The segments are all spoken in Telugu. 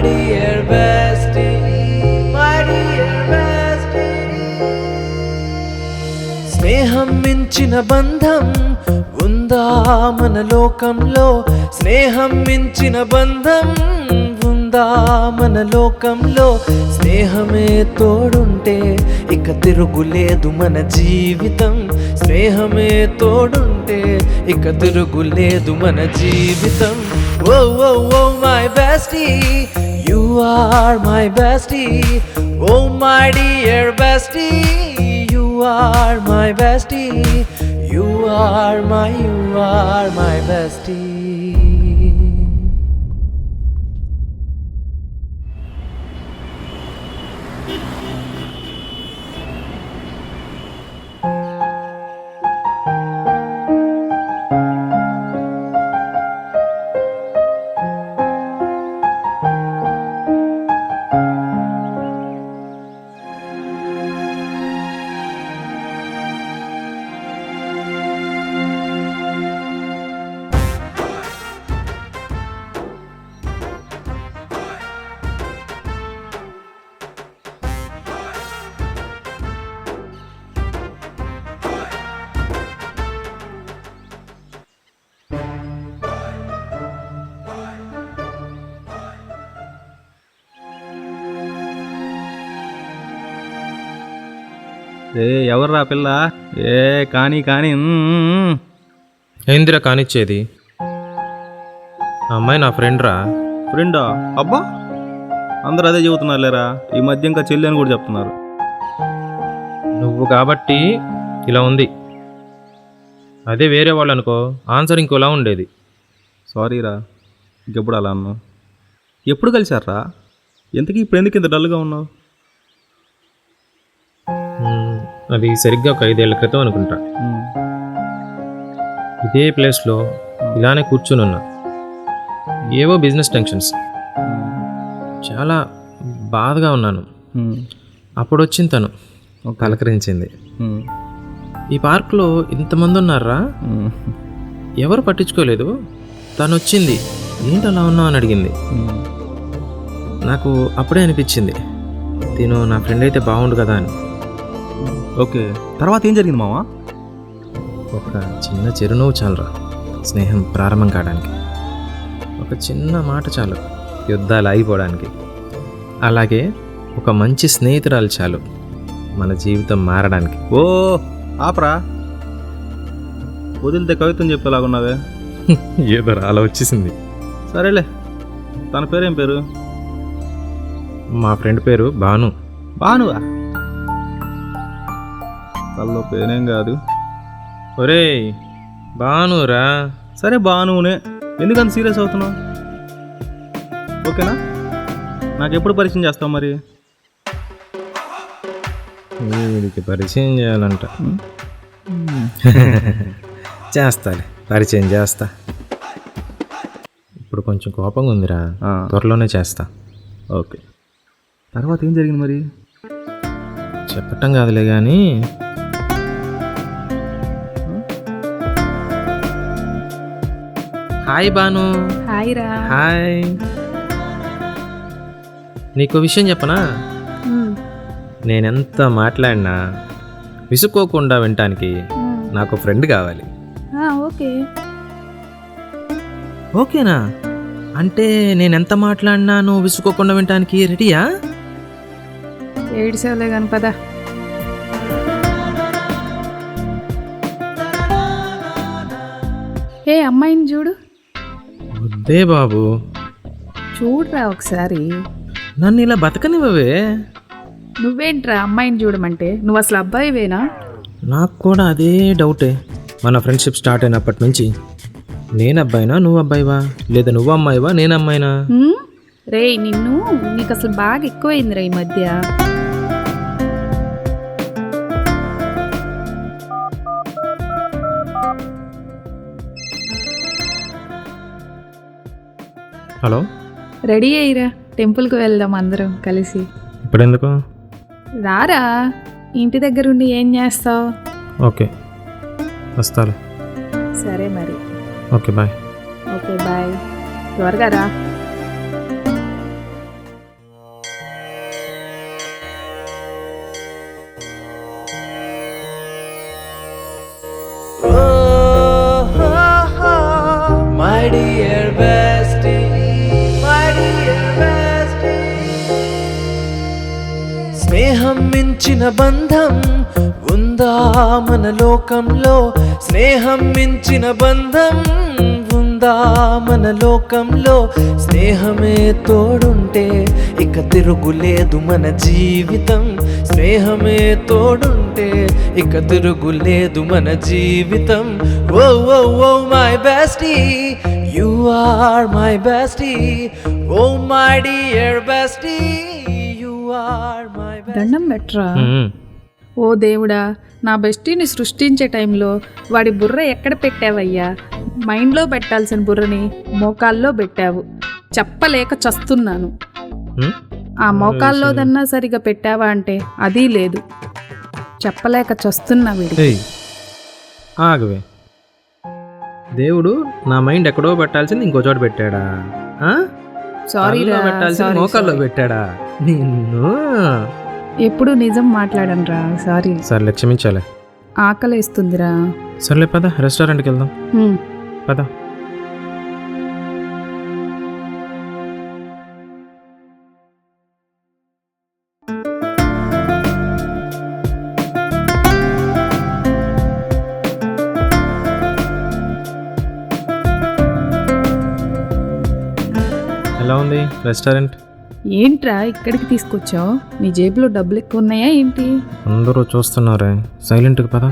dear bestie, my dear bestie. స్నేహం మించిన బంధం ఉందా మన లోకంలో? స్నేహం మించిన బంధం ఉందా మన లోకంలో? స్నేహమే తోడుంటే ఇక తిరుగులేదు మన జీవితం. స్నేహమే తోడుంటే ఇక తిరుగులేదు మన జీవితం. Oh oh oh my bestie, you are my bestie. Oh my dear bestie, you are my bestie. You are my bestie. ఎవర్రా పిల్ల? కానీ ఏందిరా కానిచ్చేది? ఆ అమ్మాయి నా ఫ్రెండ్ రా. ఫ్రెండా? అబ్బా, అందరూ అదే చెబుతున్నారు లేరా. ఈ మధ్య ఇంకా చెల్లి అని కూడా చెప్తున్నారు. నువ్వు కాబట్టి ఇలా ఉంది, అదే వేరే వాళ్ళు అనుకో ఆన్సర్ ఇంకోలా ఉండేది. సారీరా, ఇంకెప్పుడు అలా అన్నావు. ఎప్పుడు కలిసారా? ఎంతకీ ఇప్పుడు ఎందుకు ఇంత డల్గా ఉన్నావు? అది సరిగ్గా ఒక 5 ఏళ్ల క్రితం అనుకుంటా. ఇదే ప్లేస్లో ఇలానే కూర్చొని ఉన్నా. ఏవో బిజినెస్ టెన్షన్స్, చాలా బాధగా ఉన్నాను. అప్పుడు వచ్చింది తను, పలకరించింది. ఈ పార్క్లో ఇంతమంది ఉన్నారా, ఎవరు పట్టించుకోలేదు. తను వచ్చింది, ఏంటి అలా ఉన్నావు అని అడిగింది. నాకు అప్పుడే అనిపించింది తిను నా ఫ్రెండ్ అయితే బాగుండు కదా అని. ఓకే, తర్వాత ఏం జరిగింది మావా? ఒక చిన్న చిరునవ్వు చాలరా స్నేహం ప్రారంభం కావడానికి. ఒక చిన్న మాట చాలు యుద్ధాలు ఆగిపోవడానికి. అలాగే ఒక మంచి స్నేహితురాలు చాలు మన జీవితం మారడానికి. ఓ ఆపరా, వదిలితే కవిత్వం చెప్పేలాగున్నావే. ఏదో అలా వచ్చేసింది. సరేలే, తన పేరేం పేరు? మా ఫ్రెండ్ పేరు భాను. భానువా? తల్లో పేరేం కాదు. ఒరేయ్ భానురా. సరే భానునే, ఎందుకంత సీరియస్ అవుతున్నావు? ఓకేనా? నాకు ఎప్పుడు పరిచయం చేస్తావు మరి? వీడికి పరిచయం చేయాలంట. చేస్తాలే, పరిచయం చేస్తా. ఇప్పుడు కొంచెం కోపంగా ఉందిరా, త్వరలోనే చేస్తా. ఓకే, తర్వాత ఏం జరిగింది మరి? చెప్పటం కాదులే కానీ హాయ్ బాను. హాయ్ రా. హాయ్. నీకు విషయం చెప్పనా? నేనెంత మాట్లాడినా విసుక్కోకుండా వినటానికి నాకు ఫ్రెండ్ కావాలి. ఓకే. ఓకేనా? అంటే నేనెంత మాట్లాడినా నువ్వు విసుక్కోకుండా వినటానికి రెడీయా? ఏడిసేవలే కాని పదా. ఏ అమ్మాయిని చూడు. వద్దే బాబు, చూడరా ఒకసారి. నన్ను ఇలా బతకనివ్వవే. నువ్వేంట్రా అమ్మాయిని చూడమంటే? నువ్వు అసలు అబ్బాయివేనా? నాకు కూడా అదే డౌటే. మన ఫ్రెండ్షిప్ స్టార్ట్ అయినప్పటి నుంచి నేను అబ్బాయినా నువ్వు అబ్బాయివా, లేదా నువ్వు అమ్మాయివా నేను అమ్మాయినా? రే నీకు అసలు బాగా ఎక్కువైందిరా ఈ మధ్య. హలో, రెడీ అయ్యిరా, టెంపుల్కి వెళ్దాం అందరం కలిసి. ఇప్పుడెందుకు? రారా, ఇంటి దగ్గరుండి ఏం చేస్తావు? ఓకే వస్తాలే. సరే మరి. Okay bye. ఓకే బాయ్, త్వరగా రా. మించిన బంధం ఉందా మన లోకంలో, స్నేహం మించిన బంధం ఉందా మన లోకంలో. స్నేహమే తోడుంటే ఇక తిరుగులేదు మన జీవితం, స్నేహమే తోడుంటే ఇక తిరుగులేదు మన జీవితం. Oh oh oh my bestie, you are my bestie, oh my dear bestie, you are my bestie. దండం బెట్రా. మ్మ్. ఓ దేవుడా, నా బెస్టీని సృష్టించే టైంలో వాడి బుర్ర ఎక్కడ పెట్టావయ్యా? మైండ్లో పెట్టాల్సిన బుర్రని మోకాల్లో పెట్టావు. చెప్పలేక చస్తున్నాను. మ్మ్? ఆ మోకాల్లోదన్నా సరిగా పెట్టావా అంటే అదీ లేదు. చెప్పలేక చస్తున్నా వీడి. ఏయ్ ఆగవే, దేవుడు నా మైండ్ ఎక్కడో పెట్టాల్సింది ఇంకో చోట పెట్టాడా? ఆ? సారీ కళ్ళలో పెట్టాల్సింది మోకాల్లో పెట్టాడా? నిన్ను ఎప్పుడు నిజం మాట్లాడనురా. సారీ. సర్లే క్షమించాలే. ఆకలేస్తుందిరా. సర్లే పద రెస్టారెంట్కి వెళ్దాం. పద. ఎలా ఉంది రెస్టారెంట్? ఏంట్రా ఇక్కడికి తీసుకొచ్చావు? నీ జేబులో డబ్బులు ఎక్కువ ఉన్నాయా ఏంటి? అందరూ చూస్తున్నారే, సైలెంట్గా పద.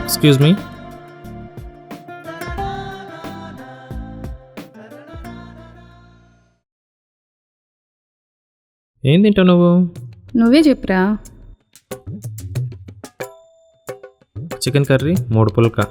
Excuse me. ఏం తింటావు నువ్వు? నువ్వే చెప్పురా. చికెన్ కర్రీ 3 పుల్కా.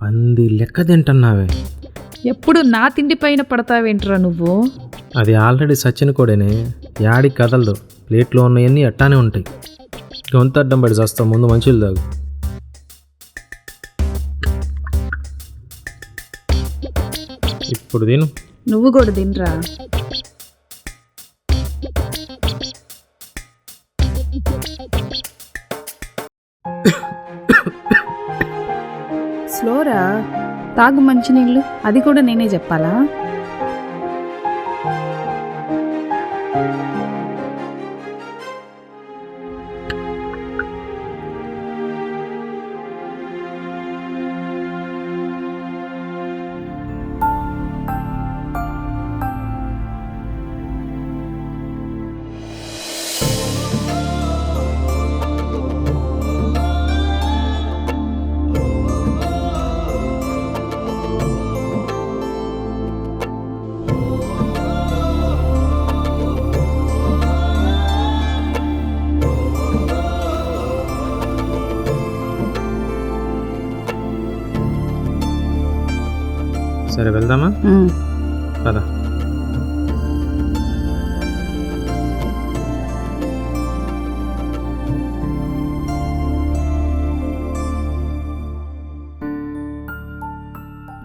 పంది లెక్క తింటున్నావే. ఎప్పుడు నా తిండి పైన పడతావేంట్రా నువ్వు? అది ఆల్రెడీ సచిన కూడానే, యాడికి కదలదు. ప్లేట్లో ఉన్నవన్నీ అట్టానే ఉంటాయి. గొంత అడ్డం పడి చేస్తావు. ముందు మంచులు తాగు. ఇప్పుడు తిను. నువ్వు కూడా తినరా. స్లోరా తాగు మంచినీళ్ళు. అది కూడా నేనే చెప్పాలా? సరే వెళ్దామా? పద.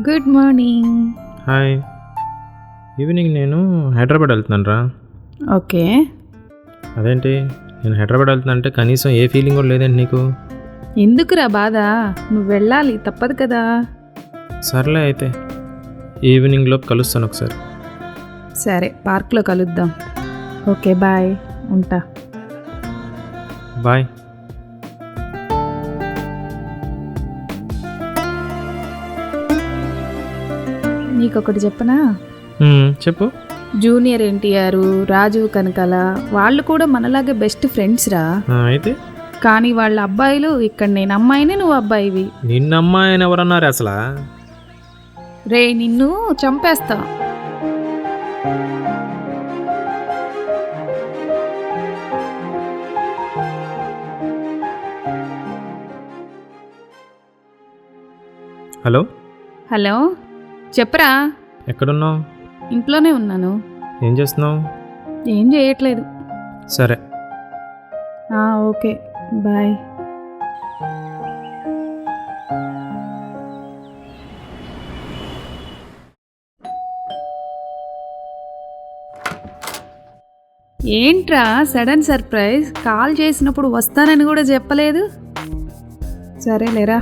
Good morning. హాయ్. ఈవినింగ్ నేను హైదరాబాద్ వెళ్తున్నాను రా. ఓకే. అదేంటి నేను హైదరాబాద్ వెళ్తున్నా అంటే కనీసం ఏ ఫీలింగ్ కూడా లేదేంటి నీకు? ఎందుకురా బాధ? నువ్వు వెళ్ళాలి, తప్పదు కదా. సర్లే అయితే ఈవినింగ్ లోపు కలుస్తాను ఒకసారి. సరే, పార్క్లో కలుద్దాం. ఓకే బాయ్, ఉంటా. బాయ్. నీకొకటి చెప్పనా? చెప్పు. జూనియర్ ఎన్టీఆర్, రాజీవ్ కనకాల వాళ్ళు కూడా మనలాగే బెస్ట్ ఫ్రెండ్స్ రా. అయితే కానీ వాళ్ళ అబ్బాయిలు, ఇక్కడ నేను అమ్మాయిని, నువ్వు అబ్బాయివి. నిన్న అమ్మాయిని ఎవరన్నారు అసలు? రే నిన్ను చంపేస్తా. హలో, హలో, చెప్పరా? ఎక్కడున్నావు? ఇంట్లోనే ఉన్నాను. ఏం చేస్తున్నావు? ఏం చేయట్లేదు. సరే. Okay, bye. ఏంట్రా సడన్ సర్ప్రైజ్? కాల్ చేసినప్పుడు వస్తానని కూడా చెప్పలేదు. సరేలేరా.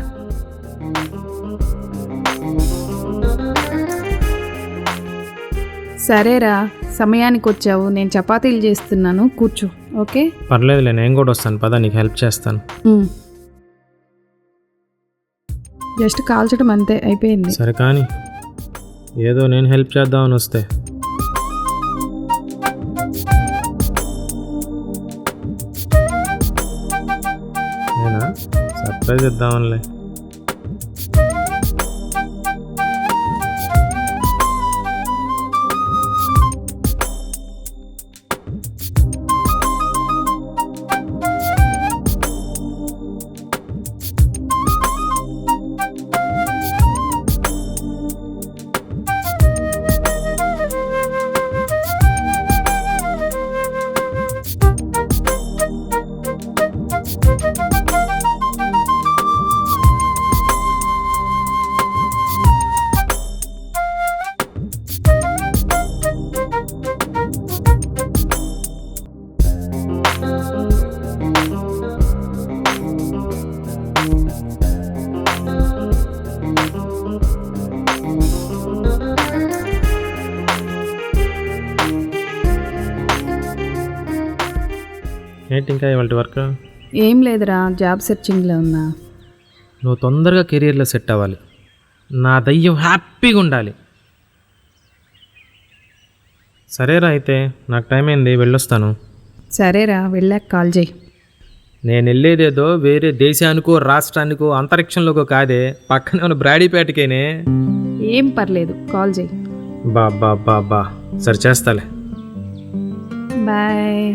సరేరా, సమయానికి వచ్చావు. నేను చపాతీలు చేస్తున్నాను, కూర్చో. ఓకే, పర్లేదులే, నేను కూడా వస్తాను. పద, నీకు హెల్ప్ చేస్తాను. జస్ట్ కాల్చడం అంతే, అయిపోయింది. సరే కానీ ఏదో నేను హెల్ప్ చేద్దామని వస్తే. నేనా సర్ప్రైజ్ ఇద్దామనిలే. ఏంటి ఇంకా ఇవాళ వర్క్? ఏం లేదురా, జాబ్ సెర్చింగ్లో ఉన్నా. నువ్వు తొందరగా కెరీర్లో సెట్ అవ్వాలి. నా దయ్యం హ్యాపీగా ఉండాలి. సరేరా, అయితే నాకు టైం అయింది, వెళ్ళొస్తాను. సరేరా, వెళ్ళాక కాల్ చేయి. నేను వెళ్ళేదేదో వేరే దేశానికో రాష్ట్రానికో అంతరిక్షంలోకో కాదే, పక్కనే ఉన్న బ్రాడీపేటకేనే. ఏం పర్లేదు, కాల్ చేయి. బా సరే, చేస్తాలే. బాయ్.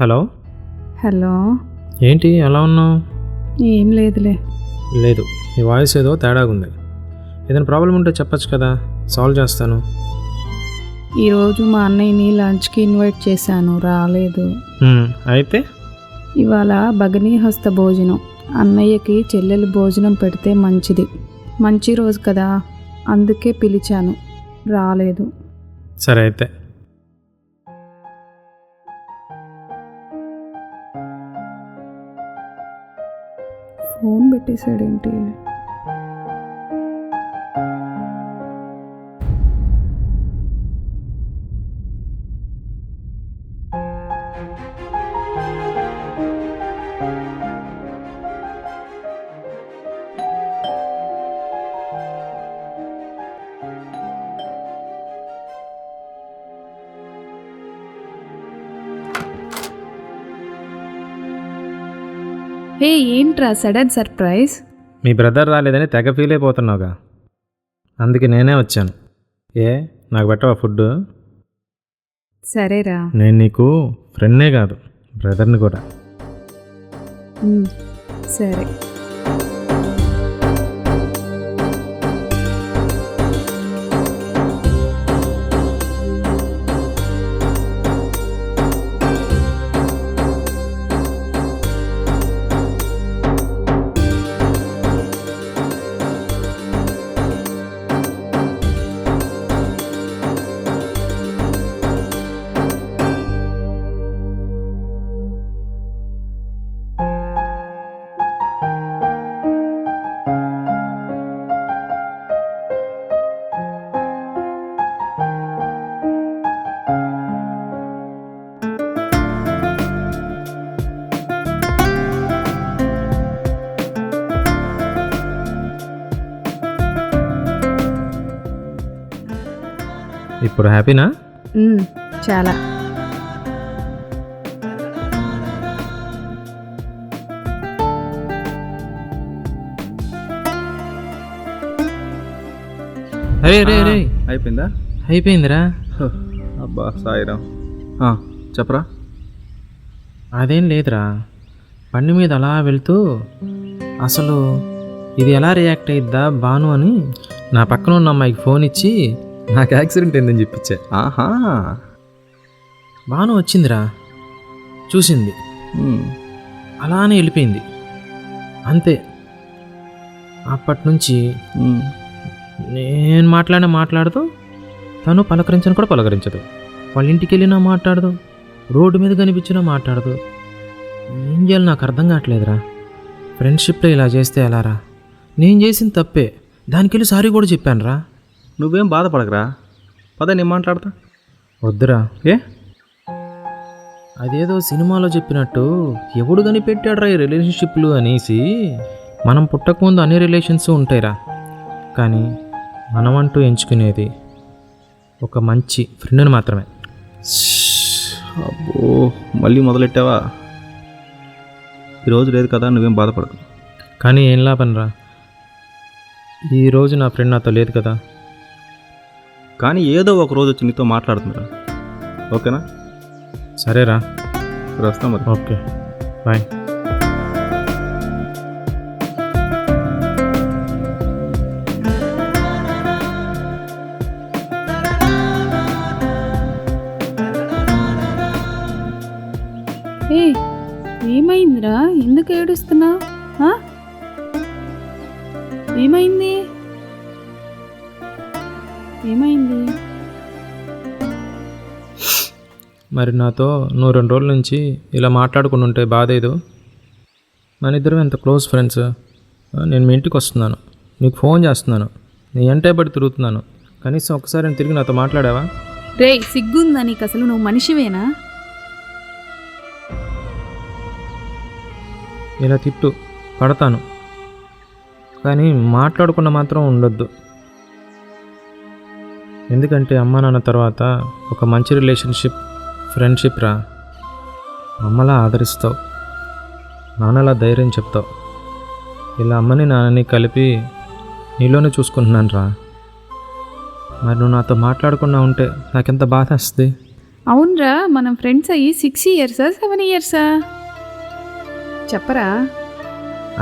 హలో. హలో, ఏంటి అలా ఉన్నావు? ఏం లేదులే. లేదు, నీ వాయిస్ ఏదో తేడాగా ఉంది. ఏదైనా ప్రాబ్లం ఉంటే చెప్పచ్చు కదా, సాల్వ్ చేస్తాను. ఈరోజు మా అన్నయ్యని లంచ్కి ఇన్వైట్ చేశాను, రాలేదు. అయితే ఇవాళ భగినీ హస్త భోజనం. అన్నయ్యకి చెల్లెలు భోజనం పెడితే మంచిది. మంచి రోజు కదా, అందుకే పిలిచాను, రాలేదు. సరే అయితే. ఫోన్ పెట్టేశాడేంటి? హే, ఏంట్రా సడన్ సర్ప్రైజ్? మీ బ్రదర్ రాలేదని తెగ ఫీల్ అయిపోతున్నావుగా, అందుకే నేనే వచ్చాను. నాకు పెట్టవా ఫుడ్? సరేరా. నేను నీకు ఫ్రెండ్నే కాదు, బ్రదర్ని కూడా. సరే. ఇప్పుడు హ్యాపీనా? చాలా. అరే రే రే అయిపోయిందా? అయిపోయిందిరా. అబ్బా సాయిరాం. చెప్పరా. అదేం లేదురా, బండి మీద అలా వెళ్తూ అసలు ఇది ఎలా రియాక్ట్ అయిద్దా బాను అని నా పక్కన ఉన్న అమ్మాయికి ఫోన్ ఇచ్చి నాకు యాక్సిడెంట్ అయిందని చెప్పించా. ఆహా. బాను వచ్చిందిరా, చూసింది, అలానే వెళ్ళిపోయింది అంతే. అప్పటి నుంచి నేను మాట్లాడుతూ తను పలకరించను కూడా పలకరించదు. వాళ్ళ ఇంటికి వెళ్ళినా మాట్లాడదు, రోడ్డు మీద కనిపించినా మాట్లాడదు. ఏం చేయాలి నాకు అర్థం కావట్లేదురా. ఫ్రెండ్షిప్లో ఇలా చేస్తే ఎలారా? నేను చేసింది తప్పే, దానికి వెళ్ళి సారీ కూడా చెప్పాను రా. నువ్వేం బాధపడకరా, పద నేను మాట్లాడతా. వద్దురా. ఏ? అదేదో సినిమాలో చెప్పినట్టు ఎవడు కనిపెట్టాడురా ఈ రిలేషన్షిప్లు అనేసి. మనం పుట్టకముందు అన్ని రిలేషన్స్ ఉంటాయిరా, కానీ మనమంటూ ఎంచుకునేది ఒక మంచి ఫ్రెండ్ని మాత్రమే. అబ్బో మళ్ళీ మొదలెట్టావా? ఈరోజు లేదు కదా, నువ్వేం బాధపడకు. కానీ ఏం లాభంరా, ఈరోజు నా ఫ్రెండ్ నాతో లేదు కదా. కానీ ఏదో ఒక రోజు వచ్చి నీతో మాట్లాడుతుందిరా. ఓకేనా? సరేరా, వస్తాం మరి. Okay bye. ఏమైందిరా? ఎందుకు ఏడుస్తున్నావు? ఏమైంది? మరి నాతో నువ్వు 2 రోజుల నుంచి ఇలా మాట్లాడుకుని ఉంటే బాధేదు. మన ఇద్దరం ఎంత క్లోజ్ ఫ్రెండ్స్. నేను మీ ఇంటికి వస్తున్నాను, నీకు ఫోన్ చేస్తున్నాను, నీ ఎంటే పడి తిరుగుతున్నాను, కనీసం ఒకసారి తిరిగి నాతో మాట్లాడావా? రే, సిగ్గుందా నీకు? అసలు నువ్వు మనిషివేనా? ఇలా తిట్టు పడతాను, కానీ మాట్లాడకుండా మాత్రం ఉండొద్దు. ఎందుకంటే అమ్మ నాన్న తర్వాత ఒక మంచి రిలేషన్షిప్ ఫ్రెండ్షిప్ రా. అమ్మలా ఆదరిస్తావు, నాన్నలా ధైర్యం చెప్తావు. ఇలా అమ్మని నాన్నని కలిపి నీలోనే చూసుకుంటున్నాను రా. మరి నువ్వు నాతో మాట్లాడకుండా ఉంటే నాకెంత బాధ వస్తుంది. అవునరా, మనం ఫ్రెండ్స్ అయ్యి 6 ఇయర్సా 7 ఇయర్సా చెప్పరా?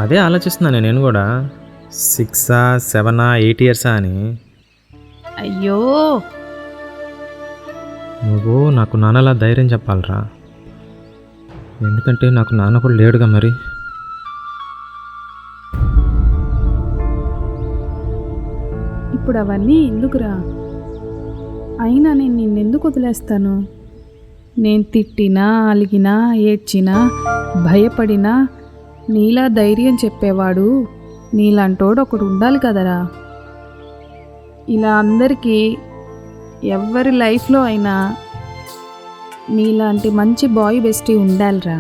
అదే ఆలోచిస్తున్నాను నేను కూడా, 6 7 8 ఇయర్సా అని. అయ్యో, నువ్వు నాకు నాన్నలా ధైర్యం చెప్పాలరా, ఎందుకంటే నాకు నాన్న కూడా లేడుగా. మరి ఇప్పుడు అవన్నీ ఎందుకురా? అయినా నేను నిన్నెందుకు వదిలేస్తాను? నేను తిట్టినా, అలిగినా, ఏడ్చినా, భయపడినా నీలా ధైర్యం చెప్పేవాడు నీలాంటోడు ఒకడు ఉండాలి కదరా. ఇలా అందరికీ ఎవరి లైఫ్లో అయినా నీలాంటి మంచి బాయ్ బెస్టీ ఉండాలిరా.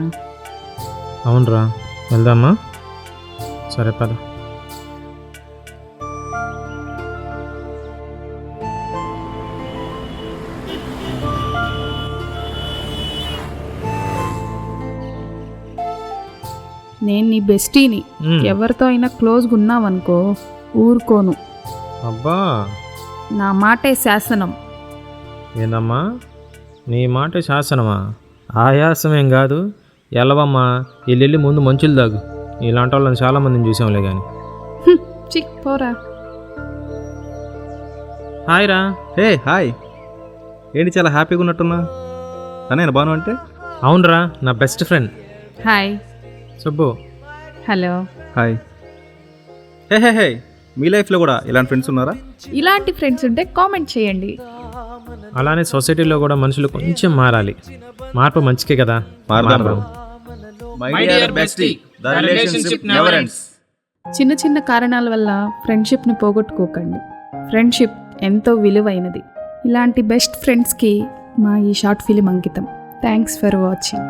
అవునరా, వెళ్దామా? సరే పద. నేను నీ బెస్టీని. ఎవరితో అయినా క్లోజ్గా ఉన్నావనుకో ఊరుకోను. అబ్బా, నా మాటే శాసనం. ఏందమ్మా నీ మాట శాసనమా? ఆయాసమేం కాదు, ఎల్లవమ్మా, వెళ్ళి ముందు మంచులు దాగు. ఇలాంటి వాళ్ళని చాలామందిని చూసాంలే కానీ. చిక్ పోరా. హాయ్ రా. Hey hi. ఏంటి చాలా హ్యాపీగా ఉన్నట్టున్నా? తనేనా బాను అంటే? అవునరా, నా best friend. Hi Subbu. Hello. Hi. Hey hey hey, మీ లైఫ్లో కూడా ఇలాంటి ఫ్రెండ్స్ ఉన్నారా? ఇలాంటి ఫ్రెండ్స్ ఉంటే కామెంట్ చేయండి. అలానే సొసైటీలో కూడా మనుషులు కొంచెం మారాలి. మార్పు మంచికే కదా. మారదాం. My dear bestie, the relationship never ends. చిన్న చిన్న కారణాల వల్ల ఫ్రెండ్షిప్ని పోగొట్టుకోకండి. ఫ్రెండ్షిప్ ఎంతో విలువైనది. ఇలాంటి బెస్ట్ ఫ్రెండ్స్కి మా ఈ షార్ట్ ఫిలిం అంకితం. Thanks for watching.